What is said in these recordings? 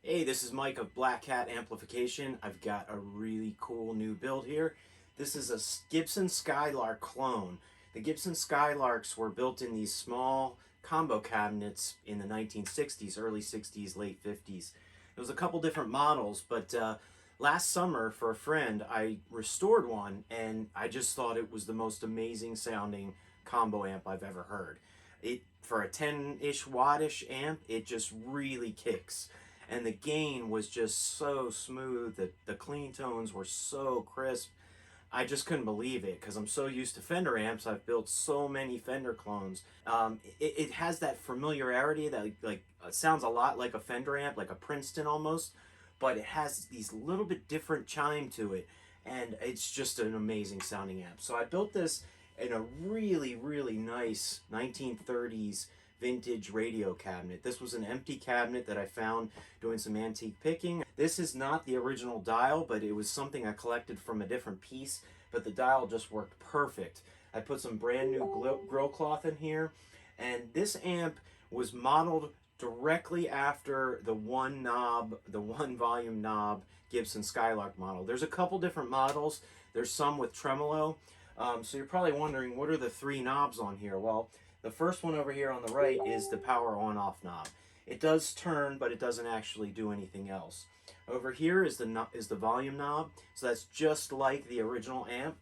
Hey, this is Mike of Black Cat Amplification. I've got a really cool new build here. This is a Gibson Skylark clone. The Gibson Skylarks were built in these small combo cabinets in the 1960s, early 60s, late 50s. There was a couple different models, but last summer for a friend I restored one and I just thought it was the most amazing sounding combo amp I've ever heard. For a 10-ish wattish amp, it just really kicks. And the gain was just so smooth, the clean tones were so crisp. I just couldn't believe it because I'm so used to Fender amps. I've built so many Fender clones. It has that familiarity that it sounds a lot like a Fender amp, like a Princeton almost, but it has these little bit different chime to it, and it's just an amazing sounding amp. So I built this in a really, really nice 1930s vintage radio cabinet. This was an empty cabinet that I found doing some antique picking. This is not the original dial, but it was something I collected from a different piece, but the dial just worked perfect. I put some brand new grill cloth in here, and this amp was modeled directly after the one volume knob Gibson Skylark model. There's a couple different models. There's some with tremolo. So you're probably wondering, what are the three knobs on here? Well, the first one over here on the right is the power on-off knob. It does turn, but it doesn't actually do anything else. Over here is the volume knob, so that's just like the original amp.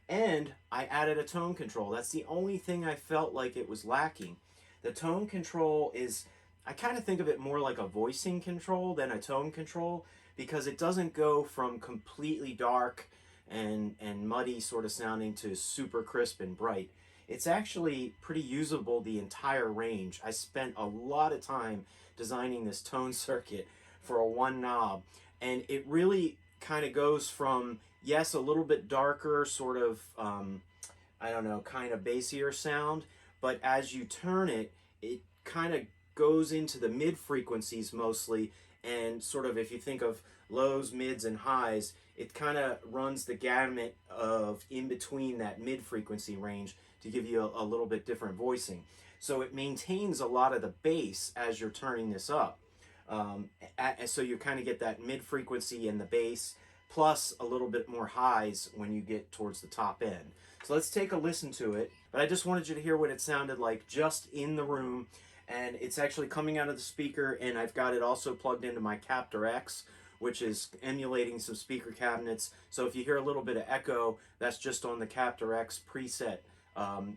And I added a tone control. That's the only thing I felt like it was lacking. The tone control is, I kind of think of it more like a voicing control than a tone control, because it doesn't go from completely dark and muddy sort of sounding to super crisp and bright. It's actually pretty usable the entire range. I spent a lot of time designing this tone circuit for a one knob, and it really kind of goes from, yes, a little bit darker, sort of, I don't know, kind of bassier sound, but as you turn it, it kind of goes into the mid frequencies mostly, and sort of, if you think of lows, mids, and highs, it kind of runs the gamut of in between that mid frequency range to give you a little bit different voicing. So it maintains a lot of the bass as you're turning this up. So you kind of get that mid frequency in the bass, plus a little bit more highs when you get towards the top end. So let's take a listen to it. But I just wanted you to hear what it sounded like just in the room. And it's actually coming out of the speaker, and I've got it also plugged into my Captor X, which is emulating some speaker cabinets. So if you hear a little bit of echo, that's just on the Captor X preset.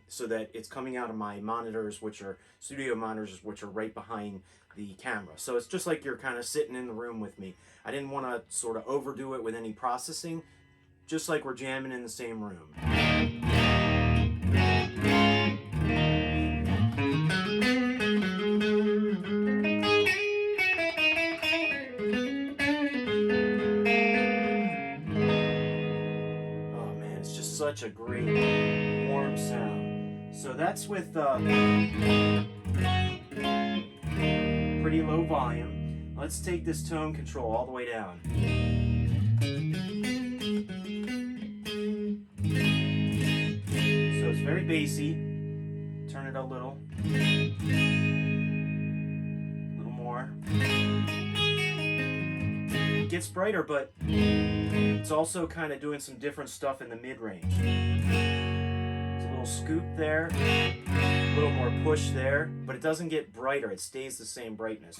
So that it's coming out of my monitors, which are studio monitors, which are right behind the camera. So it's just like you're kind of sitting in the room with me. I didn't want to sort of overdo it with any processing, just like we're jamming in the same room. Oh man, it's just such a great warm sound. So that's with pretty low volume. Let's take this tone control all the way down. So it's very bassy. Turn it a little more. It gets brighter, but it's also kind of doing some different stuff in the mid-range. There's a little scoop there, a little more push there, but it doesn't get brighter. It stays the same brightness.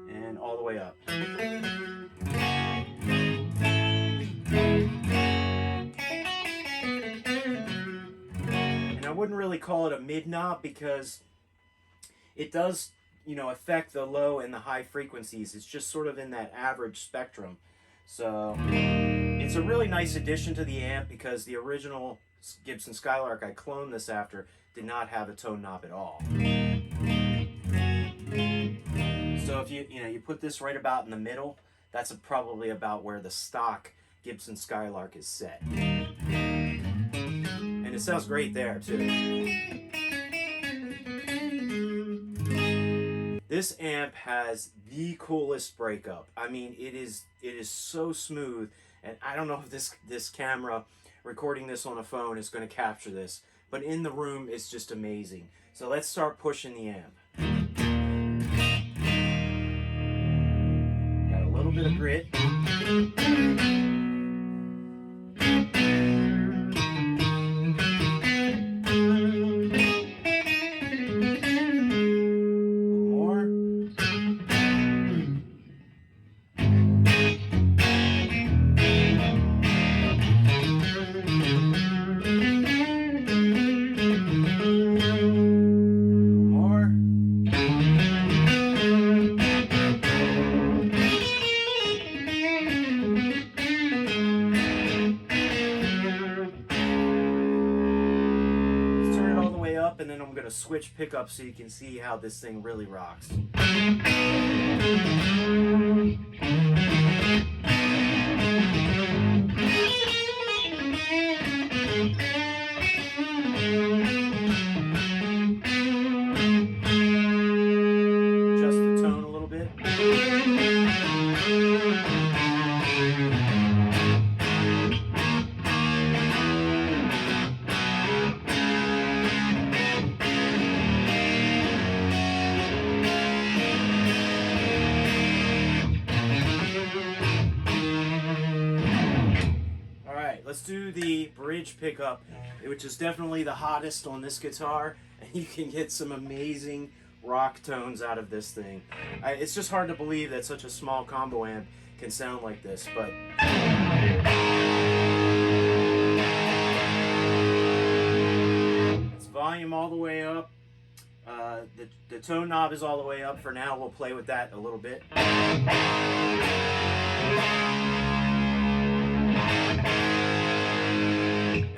And all the way up. And I wouldn't really call it a mid knob because it does you know, affect the low and the high frequencies. It's just sort of in that average spectrum. So it's a really nice addition to the amp, because the original Gibson Skylark I cloned this after did not have a tone knob at all. So if you put this right about in the middle, that's probably about where the stock Gibson Skylark is set. And it sounds great there too. This amp has the coolest breakup. I mean, it is so smooth, and I don't know if this camera recording this on a phone is going to capture this, but in the room it's just amazing. So let's start pushing the amp. Got a little bit of grit. And then I'm going to switch pickups so you can see how this thing really rocks. Adjust the tone a little bit. Let's do the bridge pickup, which is definitely the hottest on this guitar, and you can get some amazing rock tones out of this thing. It's just hard to believe that such a small combo amp can sound like this, but it's volume all the way up. The tone knob is all the way up for now. We'll play with that a little bit.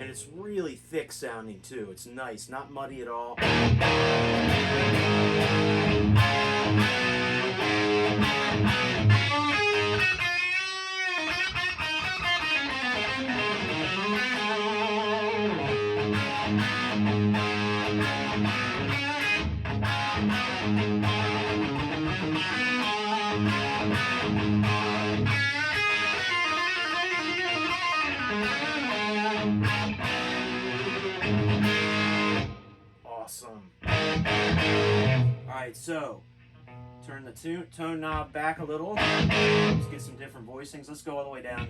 It's really thick sounding too. It's nice, not muddy at all. Awesome. Alright, so turn the tone knob back a little. Let's get some different voicings. Let's go all the way down.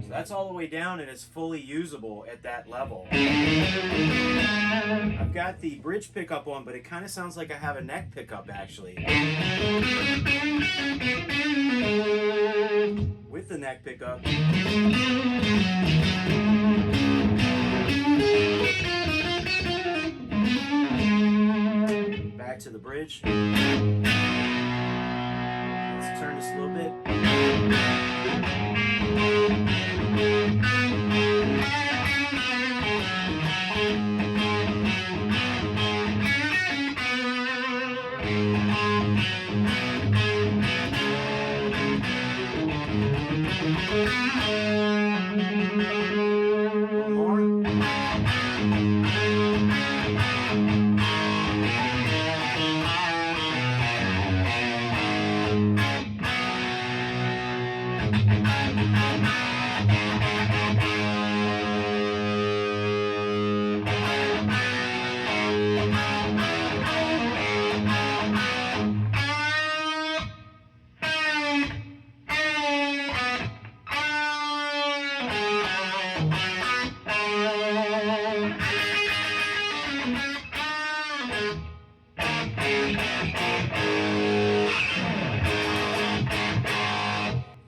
So that's all the way down, and it's fully usable at that level. I've got the bridge pickup on, but it kind of sounds like I have a neck pickup actually. With the neck pickup. Back to the bridge. Let's turn this a little bit.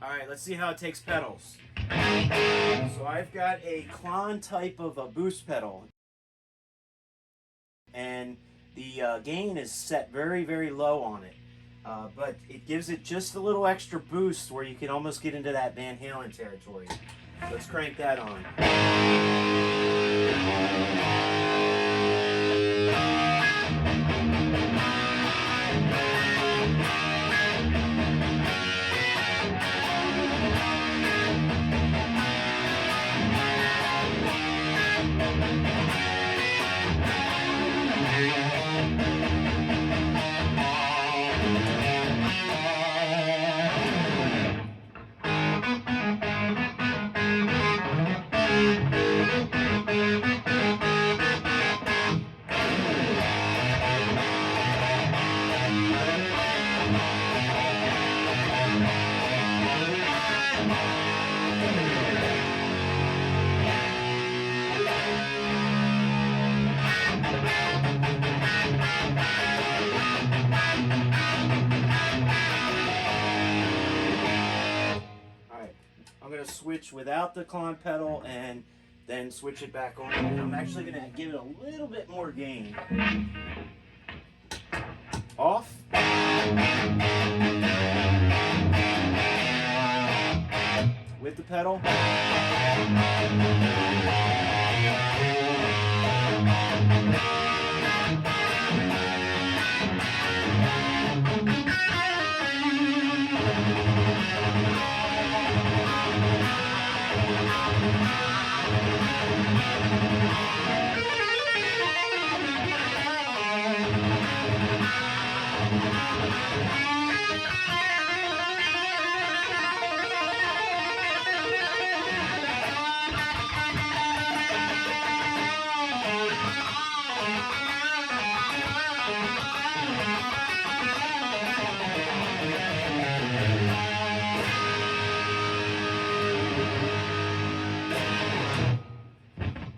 Alright, let's see how it takes pedals. So I've got a Klon type of a boost pedal, and the gain is set very, very low on it. But it gives it just a little extra boost where you can almost get into that Van Halen territory. Let's crank that on. I'm going to switch without the Klon pedal and then switch it back on. I'm actually going to give it a little bit more gain. Off. With the pedal.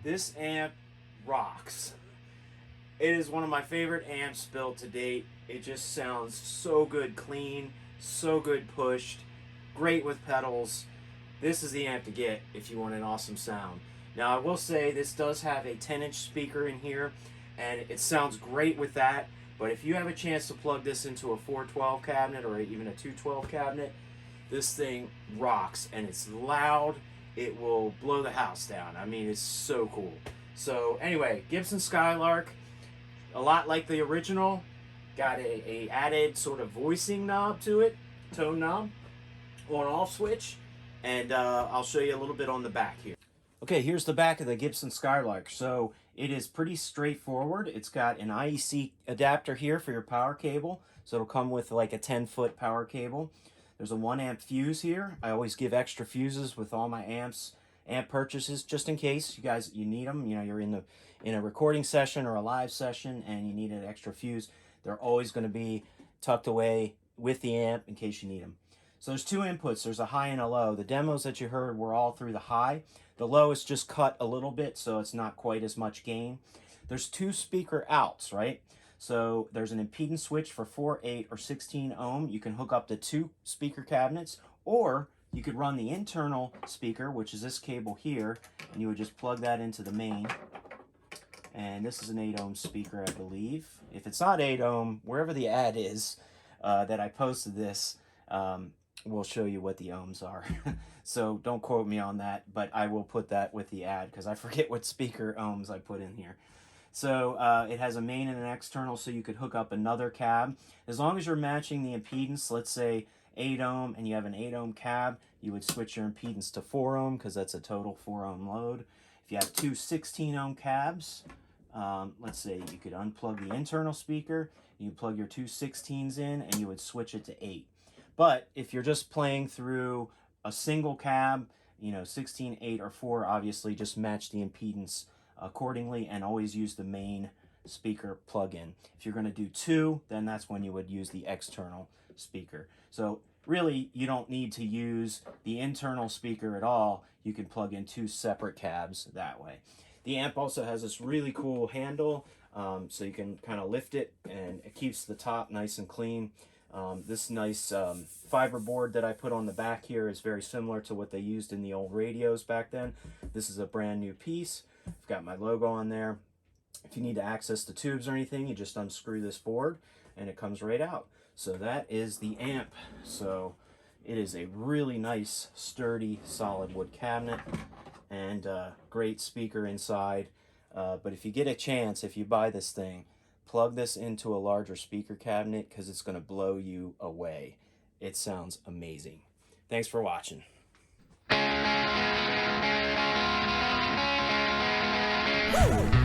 This amp rocks. It is one of my favorite amps built to date. It just sounds so good clean, so good pushed, great with pedals. This is the amp to get if you want an awesome sound. Now I will say this does have a 10-inch speaker in here, and it sounds great with that, but if you have a chance to plug this into a 412 cabinet or even a 212 cabinet, this thing rocks, and it's loud. It will blow the house down. I mean, it's so cool. So anyway, Gibson Skylark, a lot like the original, got a added sort of voicing knob to it, tone knob, on-off switch, and I'll show you a little bit on the back here. Okay, here's the back of the Gibson Skylark. So it is pretty straightforward. It's got an IEC adapter here for your power cable, so it'll come with like a 10-foot power cable. There's a 1 amp fuse here. I always give extra fuses with all my amp purchases, just in case you need them. You know, you're in a recording session or a live session and you need an extra fuse. They're always going to be tucked away with the amp in case you need them. So there's 2 inputs. There's a high and a low. The demos that you heard were all through the high. The low is just cut a little bit, so it's not quite as much gain. There's 2 speaker outs, right? So there's an impedance switch for 4, 8, or 16 ohm. You can hook up to 2 speaker cabinets, or you could run the internal speaker, which is this cable here, and you would just plug that into the main. And this is an 8 ohm speaker, I believe. If it's not 8 ohm, wherever the ad is that I posted this, we'll show you what the ohms are. So don't quote me on that, but I will put that with the ad because I forget what speaker ohms I put in here. So it has a main and an external, so you could hook up another cab. As long as you're matching the impedance, let's say 8 ohm, and you have an 8 ohm cab, you would switch your impedance to 4 ohm because that's a total 4 ohm load. If you have 2 16 ohm cabs, let's say you could unplug the internal speaker, you plug your 2 16s in, and you would switch it to 8. But if you're just playing through a single cab, you know, 16, 8, or 4, obviously just match the impedance accordingly and always use the main speaker plug-in. If you're going to do 2, then that's when you would use the external speaker. So really, you don't need to use the internal speaker at all. You can plug in 2 separate cabs that way. The amp also has this really cool handle. so you can kind of lift it and it keeps the top nice and clean. This nice fiber board that I put on the back here is very similar to what they used in the old radios back then. This is a brand new piece. I've got my logo on there. If you need to access the tubes or anything, you just unscrew this board and it comes right out. So that is the amp. So it is a really nice, sturdy, solid wood cabinet and great speaker inside. But if you get a chance, if you buy this thing, plug this into a larger speaker cabinet because it's going to blow you away. It sounds amazing. Thanks for watching. Woo!